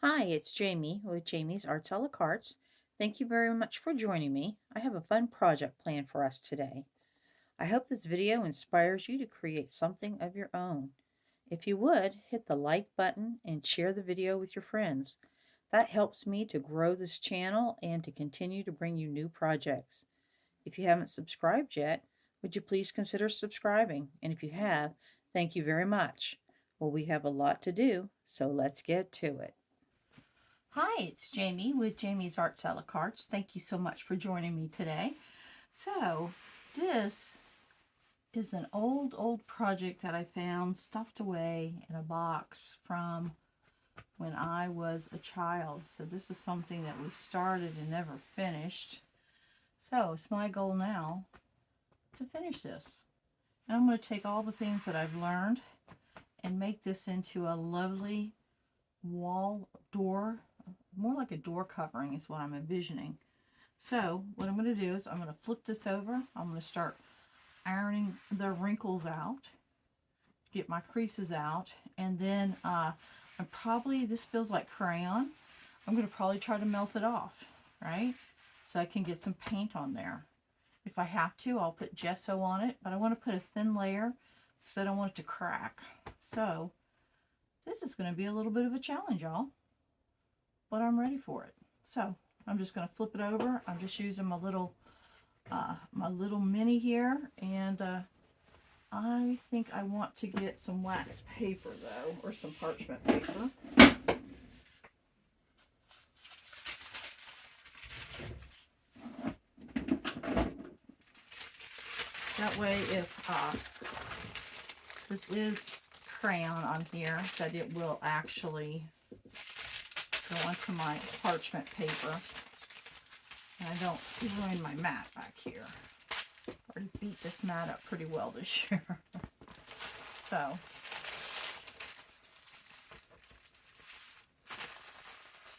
Hi, it's Jamie with Jamie's Arts a la Carte. Thank you very much for joining me. I have a fun project planned for us today. I hope this video inspires you to create something of your own. If you would, hit the like button and share the video with your friends. That helps me to grow this channel and to continue to bring you new projects. If you haven't subscribed yet, would you please consider subscribing? And if you have, thank you very much. Well, we have a lot to do, so let's get to it. Hi, it's Jamie with Jamie's Arts a la Carte. Thank you so much for joining me today. So, this is an old project that I found stuffed away in a box from when I was a child. So this is something that we started and never finished. So it's my goal now to finish this. And I'm going to take all the things that I've learned and make this into a lovely wall door, more like a door covering is what I'm envisioning. So what I'm going to do is I'm going to flip this over. I'm going to start ironing the wrinkles out, get my creases out, and then this feels like crayon. I'm going to probably try to melt it off, right? So I can get some paint on there. If I have to, I'll put gesso on it, but I want to put a thin layer because I don't want it to crack. So this is going to be a little bit of a challenge, y'all, but I'm ready for it. So I'm just going to flip it over. I'm just using my little mini here, and I think I want to get some wax paper though, or some parchment paper. That way, if this is crayon on here, that it will actually go onto my parchment paper, and I don't ruin my mat back here. I already beat this mat up pretty well this year. So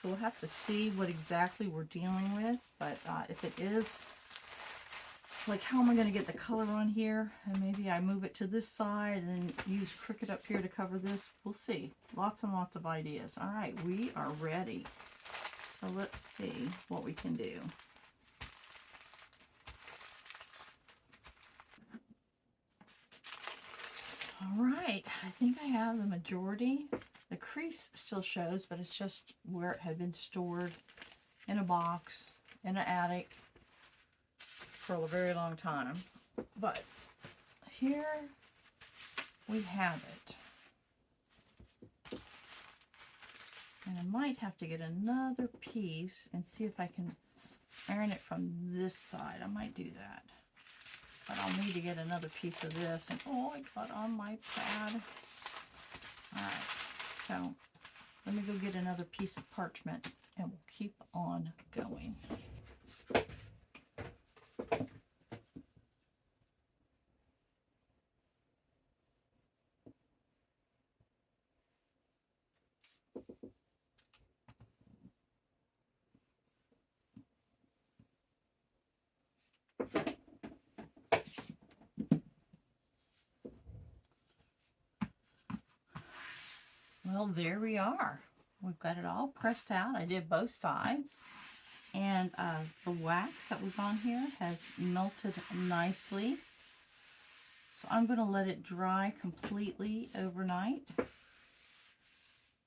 we'll have to see what exactly we're dealing with, but if it is, like, how am I going to get the color on here? And maybe I move it to this side and use Cricut up here to cover this. We'll see. Lots and lots of ideas. All right, we are ready. So let's see what we can do. All right, I think I have the majority. The crease still shows, but it's just where it had been stored in a box, in an attic, for a very long time. But here we have it. And I might have to get another piece and see if I can iron it from this side. I might do that. But I'll need to get another piece of this. And oh, I got on my pad. Alright, so let me go get another piece of parchment and we'll keep on going. Well, there we are. We've got it all pressed out. I did both sides. And the wax that was on here has melted nicely. So I'm going to let it dry completely overnight.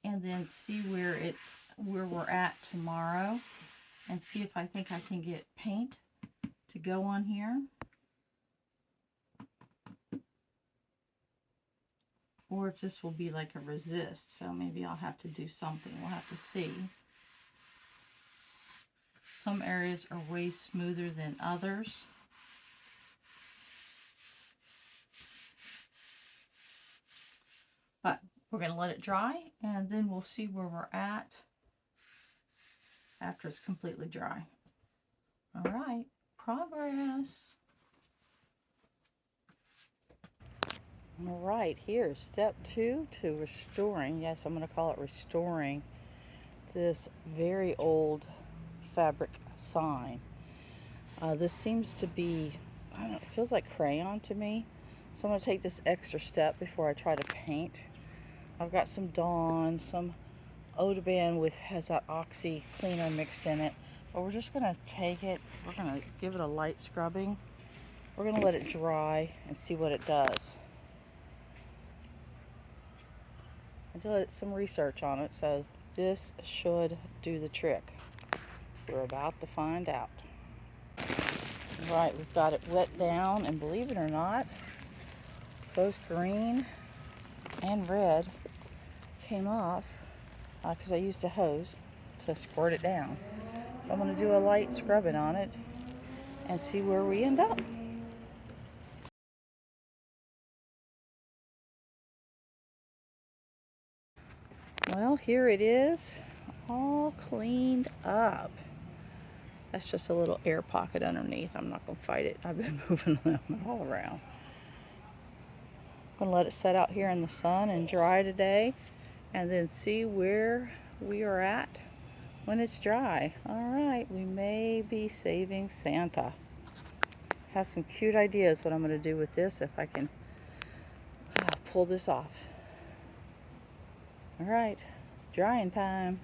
And then see where we're at tomorrow. And see if I think I can get paint to go on here. Or if this will be like a resist, so maybe I'll have to do something. We'll have to see. Some areas are way smoother than others. But we're going to let it dry, and then we'll see where we're at after it's completely dry. All right, progress. All right, here's step 2 to restoring. Yes, I'm going to call it restoring this very old fabric sign. This seems to be, I don't know, it feels like crayon to me. So I'm going to take this extra step before I try to paint. I've got some Dawn, some Odoban has that oxy cleaner mixed in it. But we're just going to take it, we're going to give it a light scrubbing. We're going to let it dry and see what it does. I did some research on it, so this should do the trick. We're about to find out. Right, we've got it wet down, and believe it or not, both green and red came off because I used the hose to squirt it down. So I'm going to do a light scrubbing on it and see where we end up. Well, here it is, all cleaned up. That's just a little air pocket underneath. I'm not going to fight it. I've been moving them all around. I'm going to let it set out here in the sun and dry today, and then see where we are at when it's dry. All right, we may be saving Santa. Have some cute ideas what I'm going to do with this if I can pull this off. All right, drying time.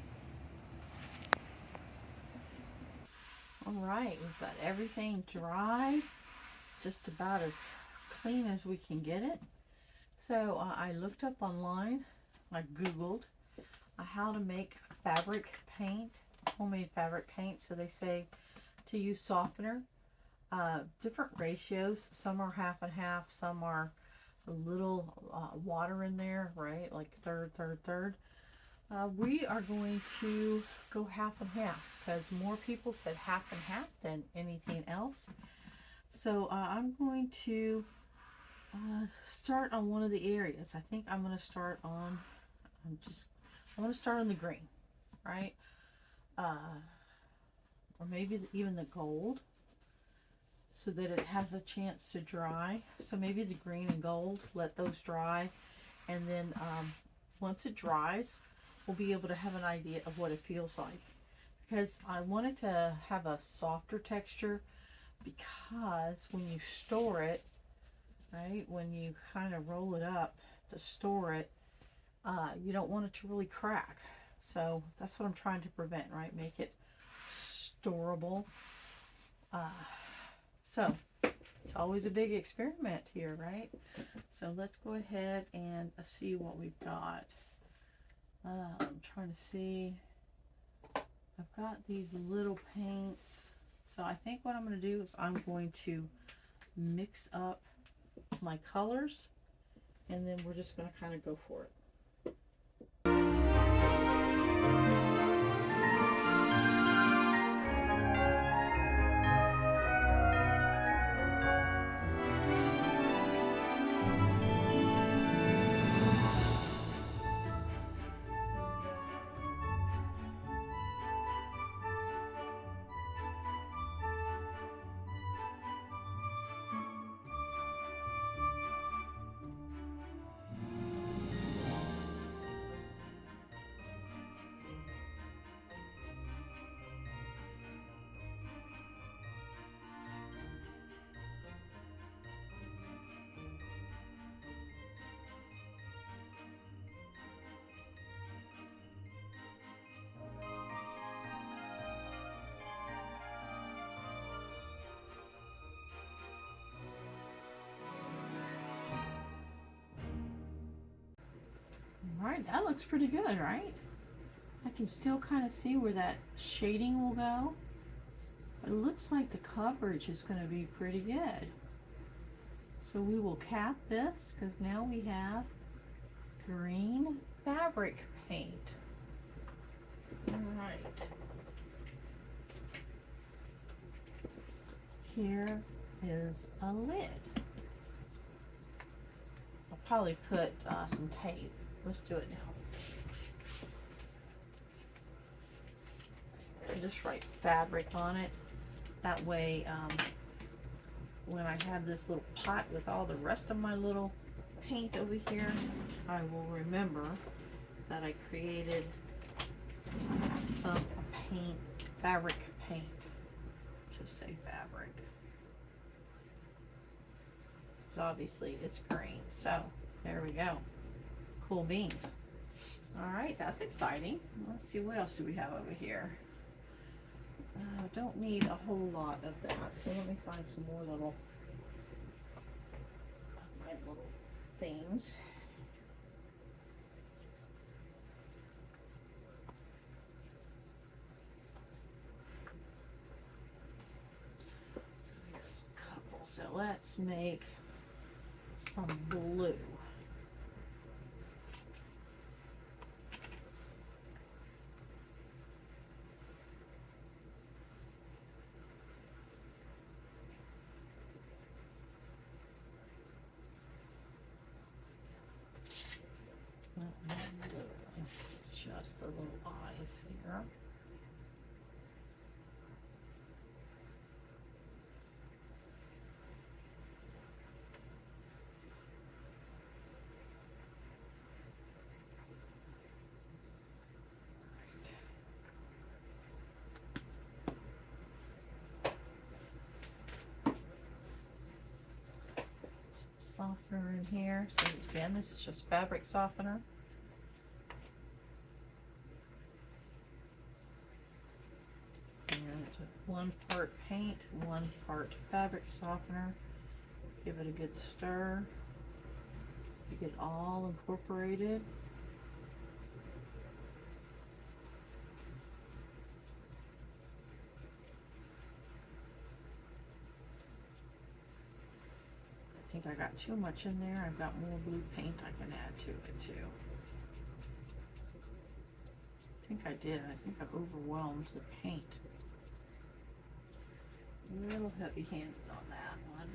All right, we've got everything dry, just about as clean as we can get it. So I looked up online, I Googled how to make fabric paint, homemade fabric paint. So they say to use softener, different ratios. Some are half and half, some are a little water in there, right? Like third. We are going to go half and half because more people said half and half than anything else. So I'm going to start on one of the areas. I think I'm going to start on, I want to start on the green, right? Or maybe even the gold, so that it has a chance to dry. So maybe the green and gold, let those dry. And then once it dries, we'll be able to have an idea of what it feels like. Because I wanted to have a softer texture, because when you store it, right, when you kind of roll it up to store it, you don't want it to really crack. So that's what I'm trying to prevent, right? Make it storable. So it's always a big experiment here, right? So let's go ahead and see what we've got. I'm trying to see. I've got these little paints. So I think what I'm going to do is I'm going to mix up my colors, and then we're just going to kind of go for it. All right, that looks pretty good, right? I can still kind of see where that shading will go. It looks like the coverage is going to be pretty good. So we will cap this, because now we have green fabric paint. All right. Here is a lid. I'll probably put some tape. Let's do it now. Just write fabric on it. That way, when I have this little pot with all the rest of my little paint over here, I will remember that I created some paint, fabric paint. Just say fabric. Because obviously it's green. So there we go. Cool beans. Alright, that's exciting. Let's see, what else do we have over here? Don't need a whole lot of that, so let me find some more little things. So here's a couple. So let's make some blue. Just the little eyes here. Some softener in here. So again, this is just fabric softener. And 1 part paint, 1 part fabric softener. Give it a good stir. Get it all incorporated. I think I got too much in there. I've got more blue paint I can add to it too. I think I did. I think I've overwhelmed the paint. A little heavy-handed on that one.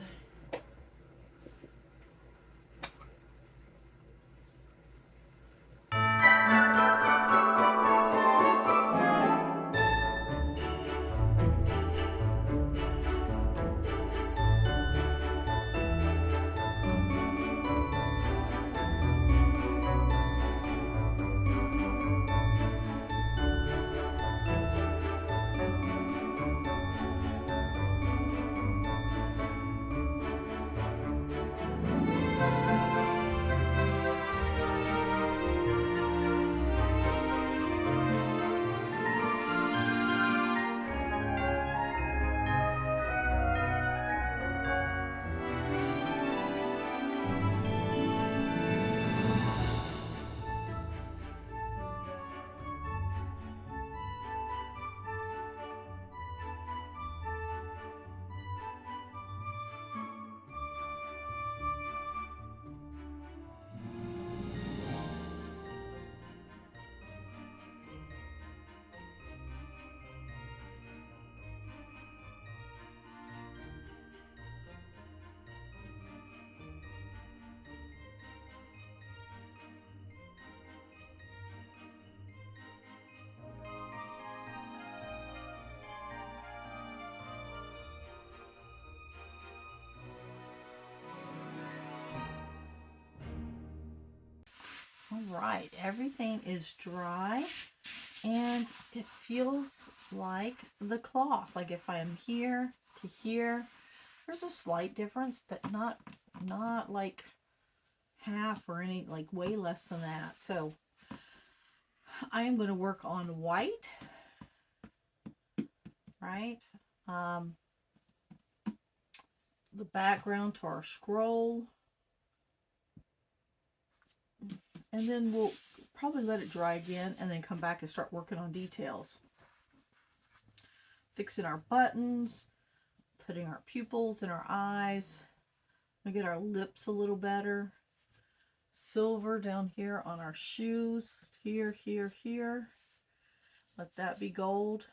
All right, everything is dry and it feels like the cloth. Like if I am here to here, there's a slight difference, but not like half or any, like way less than that. So I am going to work on white, right? The background to our scroll. And then we'll probably let it dry again and then come back and start working on details. Fixing our buttons, putting our pupils in our eyes. We'll get our lips a little better. Silver down here on our shoes. Here, here, here. Let that be gold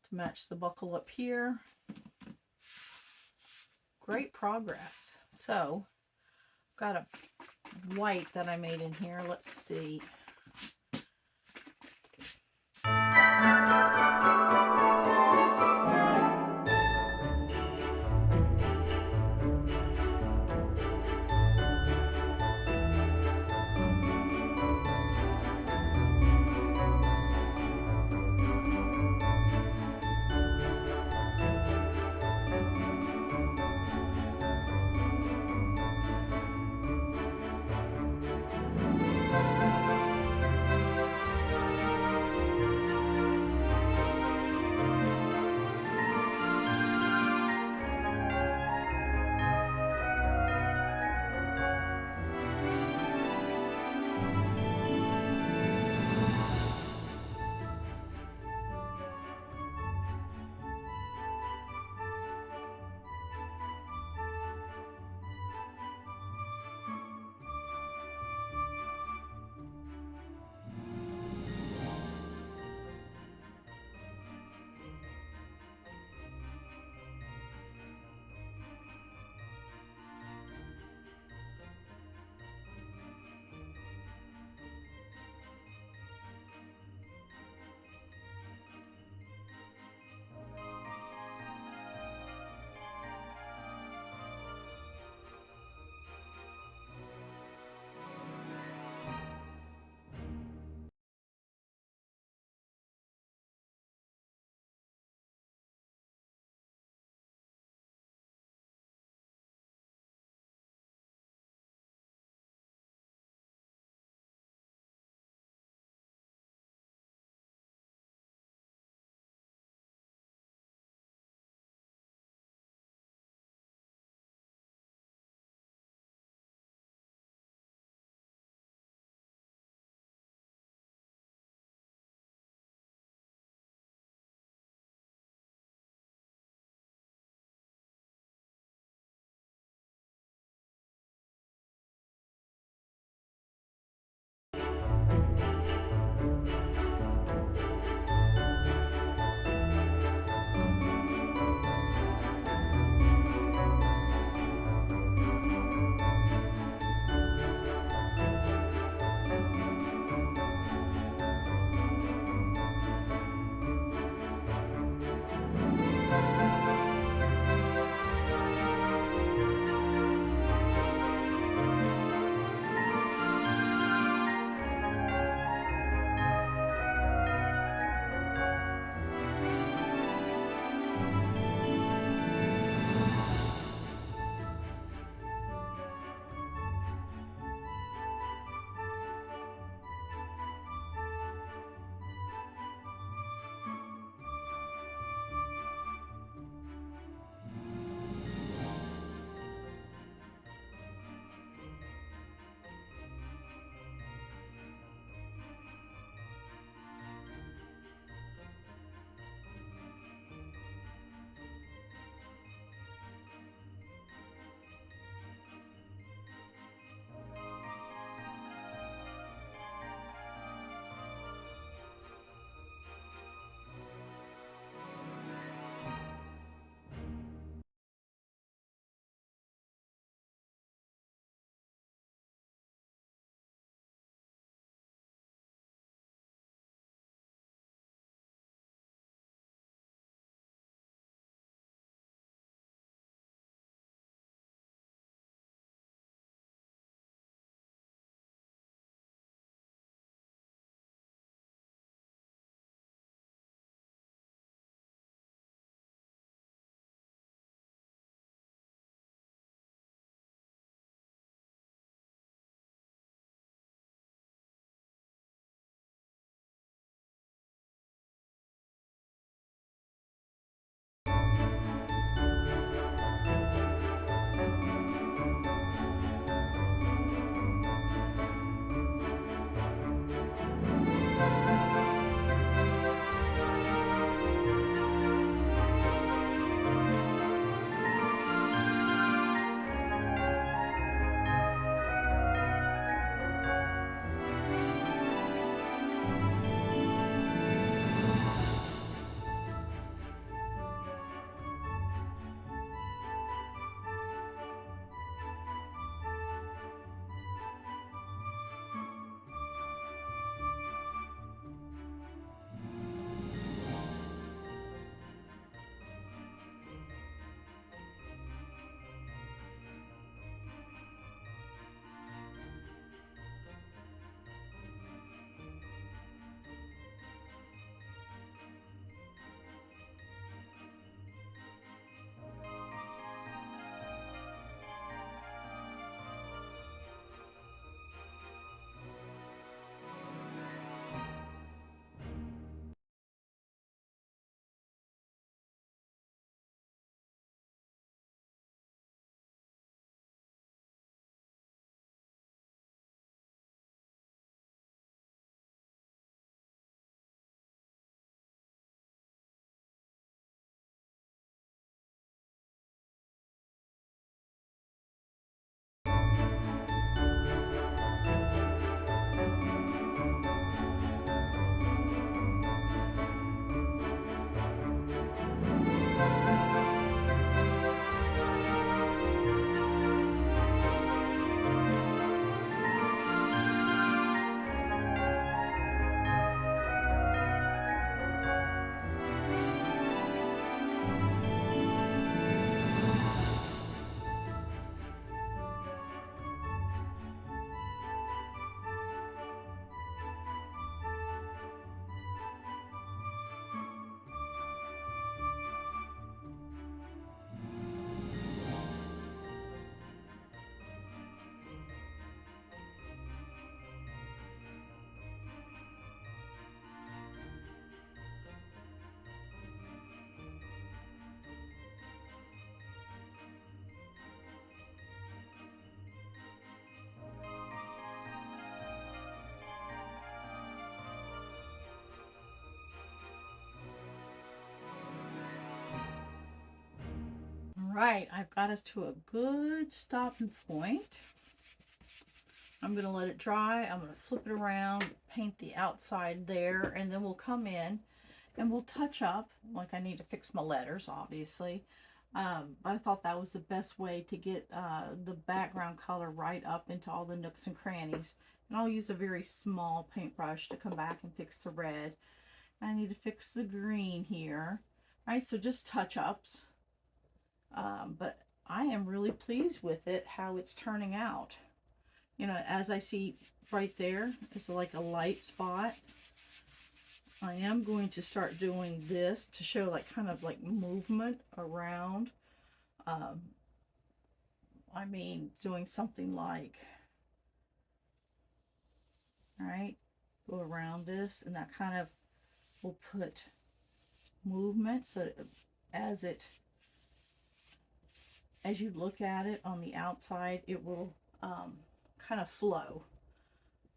to match the buckle up here. Great progress. So, got a white that I made in here. Let's see. right, I've got us to a good stopping point. I'm going to let it dry. I'm going to flip it around, paint the outside there, and then we'll come in and we'll touch up. Like, I need to fix my letters, obviously. But I thought that was the best way to get the background color right up into all the nooks and crannies. And I'll use a very small paintbrush to come back and fix the red. I need to fix the green here. All right, so just touch-ups. But I am really pleased with it, how it's turning out. You know, as I see right there, it's like a light spot. I am going to start doing this to show like kind of like movement around. I mean, doing something like, all right, go around this, and that kind of will put movement so that as you look at it on the outside, it will kind of flow,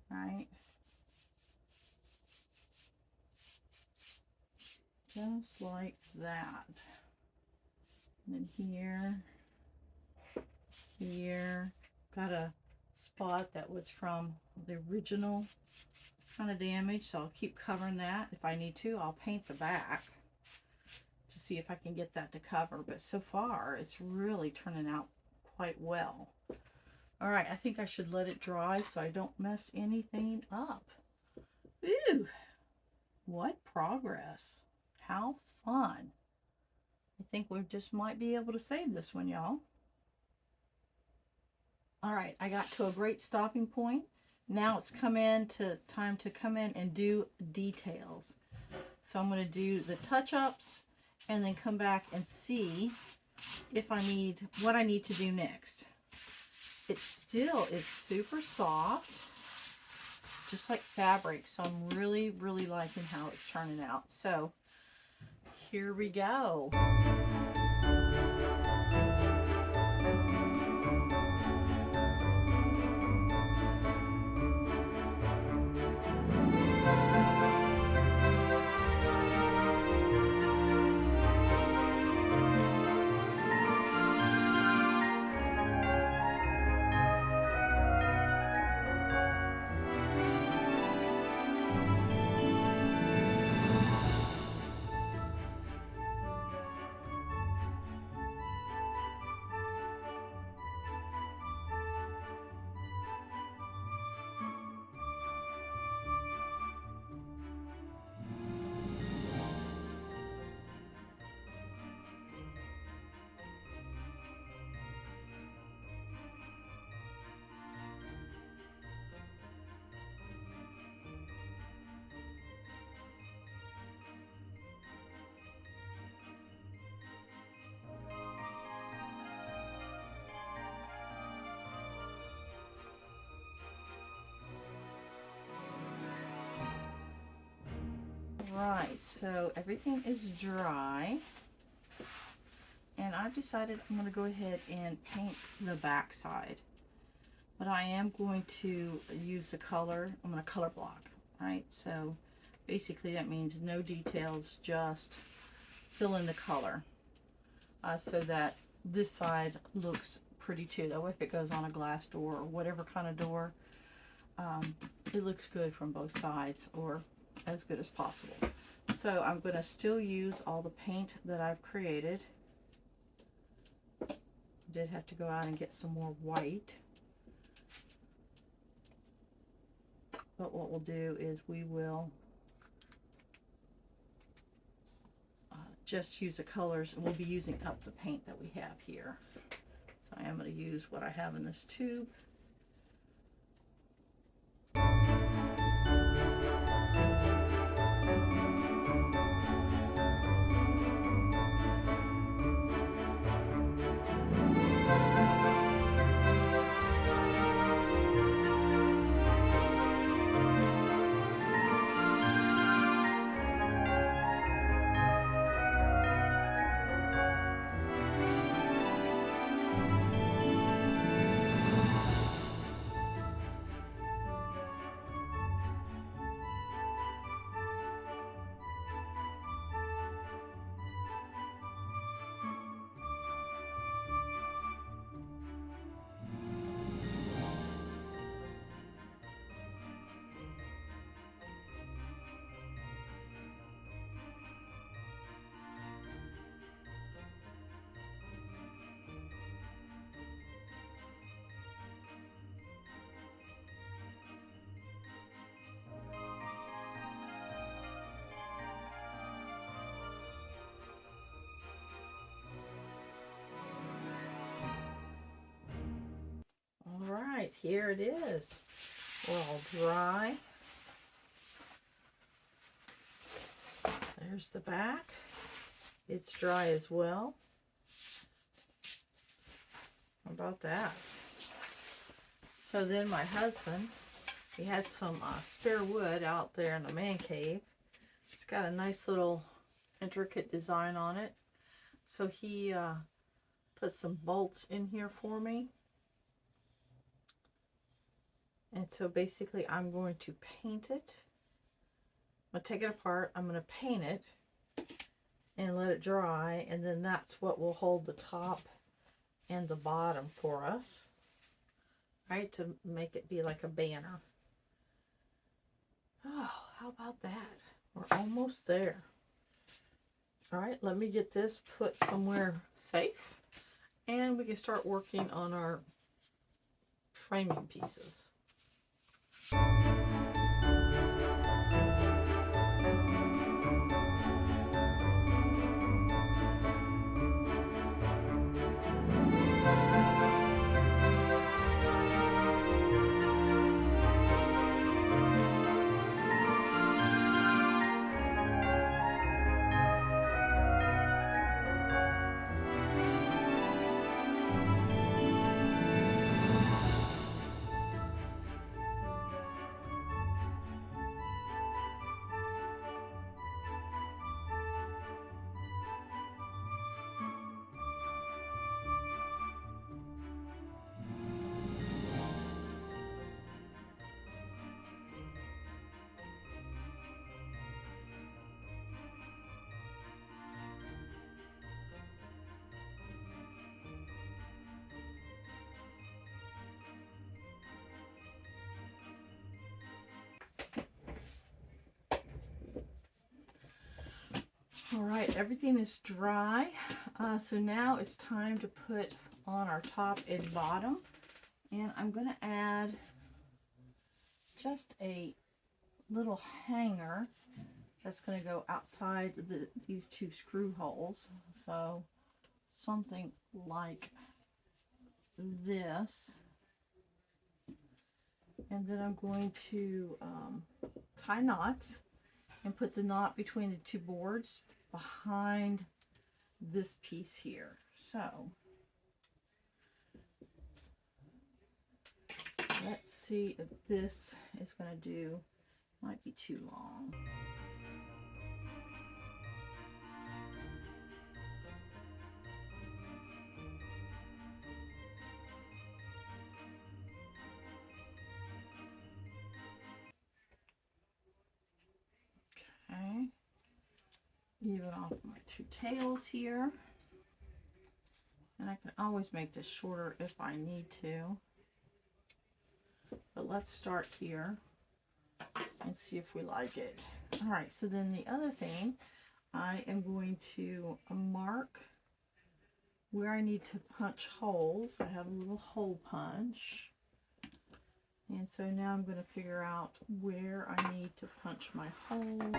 right? Just like that. And then here, got a spot that was from the original kind of damage, so I'll keep covering that. If I need to, I'll paint the back to see if I can get that to cover, but so far it's really turning out quite well. All right, I think I should let it dry so I don't mess anything up. Ooh, what progress. How fun. I think we just might be able to save this one, y'all. All right, I got to a great stopping point. Now it's time to come in and do details. So I'm going to do the touch-ups and then come back and see if what I need to do next. It still is super soft, just like fabric. So I'm really, really liking how it's turning out. So here we go. Right, so everything is dry, and I've decided I'm going to go ahead and paint the back side, but I am going to use the color. I'm going to color block, right? So basically that means no details, just fill in the color so that this side looks pretty too. That way if it goes on a glass door or whatever kind of door, it looks good from both sides, or as good as possible. So I'm going to still use all the paint that I've created. Did have to go out and get some more white. But what we'll do is we will just use the colors, and we'll be using up the paint that we have here. So I am going to use what I have in this tube. right, here it is. We're all dry. There's the back. It's dry as well. How about that? So then my husband, he had some spare wood out there in the man cave. It's got a nice little intricate design on it. So he put some bolts in here for me. And so basically I'm going to paint it. I'm going to take it apart. I'm going to paint it and let it dry. And then that's what will hold the top and the bottom for us. Right? To make it be like a banner. Oh, how about that? We're almost there. All right, let me get this put somewhere safe. And we can start working on our framing pieces. All right, everything is dry. So now it's time to put on our top and bottom. And I'm going to add just a little hanger that's going to go outside these two screw holes. So something like this. And then I'm going to tie knots and put the knot between the two boards behind this piece here. So let's see if this is going to do. Might be too long. Okay, even off my two tails here. And I can always make this shorter if I need to. But let's start here and see if we like it. All right, so then the other thing, I am going to mark where I need to punch holes. I have a little hole punch. And so now I'm going to figure out where I need to punch my hole.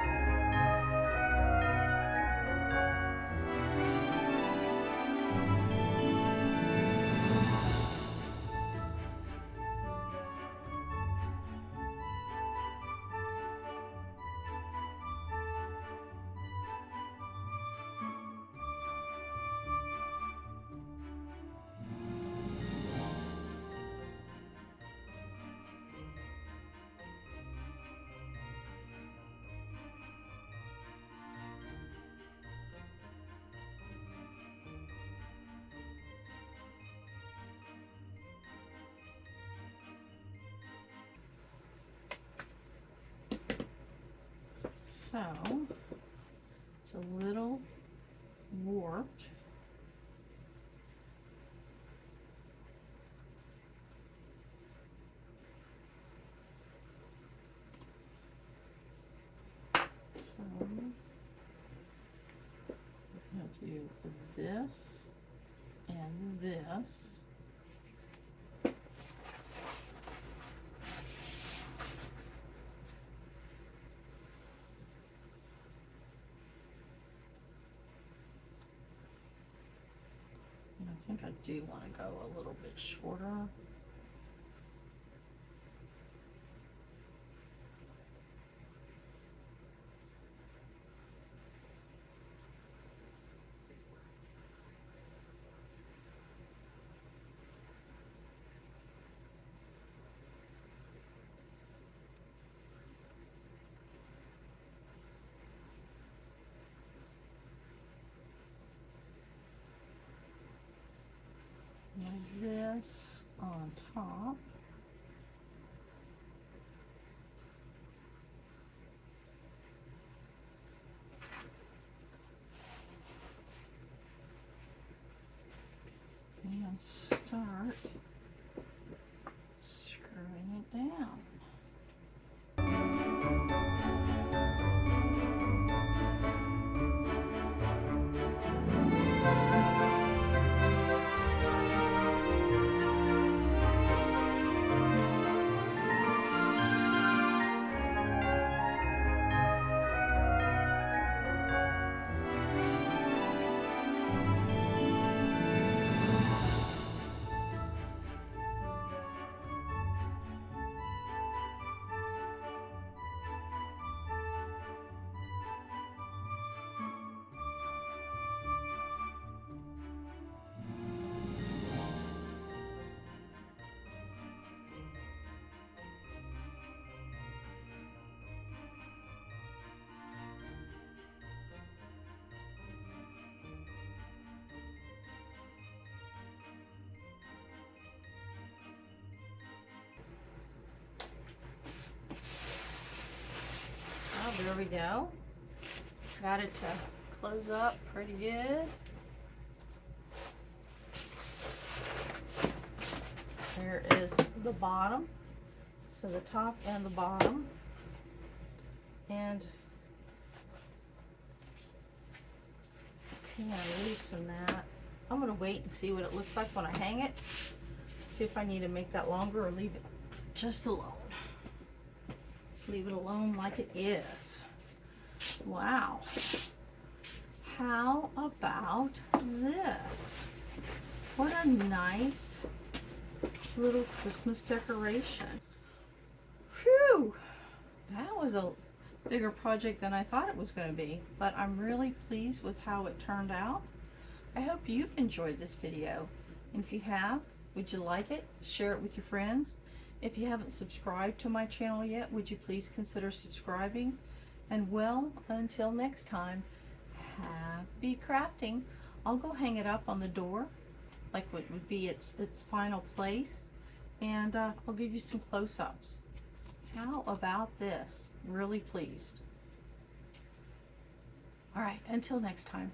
So, it's a little warped. So, we're going to do this and this. I think I do want to go a little bit shorter. this on top. And start screwing it down. Oh, there we go. Got it to close up pretty good. There is the bottom. So the top and the bottom. And can loosen that. I'm going to wait and see what it looks like when I hang it. See if I need to make that longer or leave it just alone. Leave it alone like it is. Wow. How about this? What a nice little Christmas decoration. Whew! That was a bigger project than I thought it was going to be, but I'm really pleased with how it turned out. I hope you've enjoyed this video. And if you have, would you like it? Share it with your friends. If you haven't subscribed to my channel yet, would you please consider subscribing? And well, until next time, happy crafting. I'll go hang it up on the door, like what would be its final place, and I'll give you some close-ups. How about this? Really pleased. All right, until next time.